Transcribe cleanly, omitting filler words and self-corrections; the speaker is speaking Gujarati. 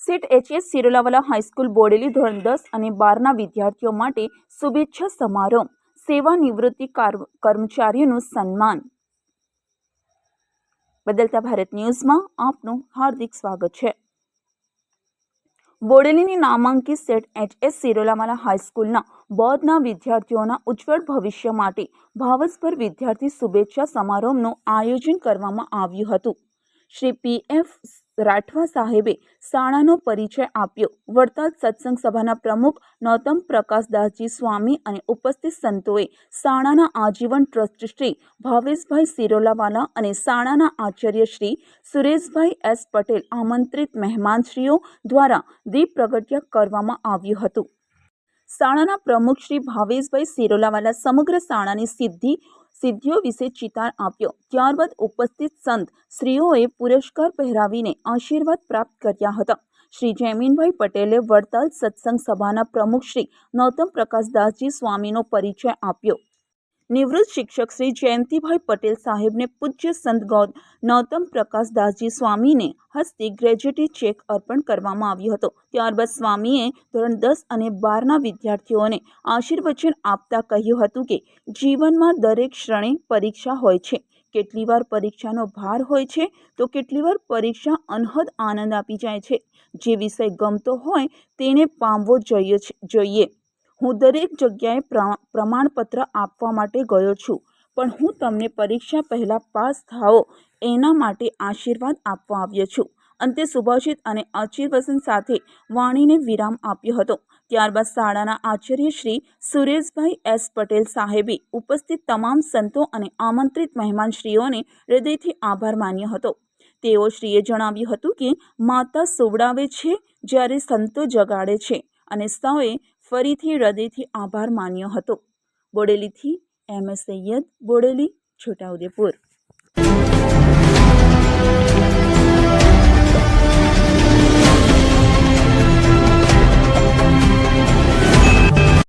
Set HS Sirolawala high school Bodeli ધોરણ 10 અને 12ના વિદ્યાર્થીઓ માટે શુભેચ્છા સમારોહ, સેવાનિવૃત્તિ કર્મચારીઓનું સન્માન। બદલતા ભારત ન્યૂઝમાં આપનું હાર્દિક સ્વાગત છે। બોડેલીની નામાંકિત સેટ એચએસ સિરોલાવાલા હાઈસ્કૂલના બોર્ડના વિદ્યાર્થીઓના ઉજ્જવળ ભવિષ્ય માટે ભાવસભર વિદ્યાર્થી શુભેચ્છા સમારોહનું આયોજન કરવામાં આવ્યું હતું। શ્રી પીએફ રાઠવા સાહેબે શાળાનો પરિચય આપ્યો। વડતાલ સત્સંગ સભાના પ્રમુખ નૌતમ પ્રકાશદાસજી સ્વામી અને ઉપસ્થિત સંતોએ શાળાના આજીવન ટ્રસ્ટી શ્રી ભાવેશભાઈ સિરોલાવાલા અને શાળાના આચાર્ય શ્રી સુરેશભાઈ એસ પટેલ આમંત્રિત મહેમાનશ્રીઓ દ્વારા દીપ પ્રગટ્ય કરવામાં આવ્યું હતું। શાળાના પ્રમુખ શ્રી ભાવેશભાઈ સિરોલાવાલા સમગ્ર શાળાની સિદ્ધિઓ વિશે ચિતાર આપ્યો। ત્યારબાદ ઉપસ્થિત સંત શ્રીઓએ પુરસ્કાર પહેરાવીને આશીર્વાદ પ્રાપ્ત કર્યા હતા। શ્રી જયમીનભાઈ પટેલે વડતાલ સત્સંગ સભાના પ્રમુખ શ્રી નૌતમ પ્રકાશદાસજી સ્વામીનો પરિચય આપ્યો। નિવૃત્ત શિક્ષક શ્રી જયંતિભાઈ પટેલ સાહેબને પૂજ્ય સંત નૌતમ પ્રકાશદાસજી સ્વામીને હસ્તે ગ્રેજ્યુટી ચેક અર્પણ કરવામાં આવ્યો હતો। ત્યારબાદ સ્વામીએ ધોરણ 10 અને 12ના વિદ્યાર્થીઓને આશીર્વચન આપતા કહ્યું હતું કે જીવનમાં દરેક ક્ષણે પરીક્ષા હોય છે। કેટલી વાર પરીક્ષાનો ભાર હોય છે તો કેટલી વાર પરીક્ષા અનહદ આનંદ આપી જાય છે। જે વિષય ગમતો હોય તેને પામવો જોઈએ। હું દરેક જગ્યાએ પ્રમાણપત્ર આપવા માટે ગયો છું, પણ હું તમને પરીક્ષા પહેલા પાસ થાઓ એના માટે આશીર્વાદ આપવા આવ્યો છું। અંતે સુભાષિત અને આશીર્વચન સાથે વાણીને વિરામ આપ્યો હતો। ત્યારબાદ શાળાના આચાર્ય શ્રી સુરેશભાઈ એસ પટેલ સાહેબે ઉપસ્થિત તમામ સંતો અને આમંત્રિત મહેમાનશ્રીઓને હૃદયથી આભાર માન્યો હતો। તેઓ શ્રીએ જણાવ્યું હતું કે માતા સુવડાવે છે જ્યારે સંતો જગાડે છે અને સૌએ ફરીથી હૃદયથી આભાર માન્યો હતો। બોડેલીથી એમ એસ સૈયદ, બોડેલી, છોટાઉદેપુર।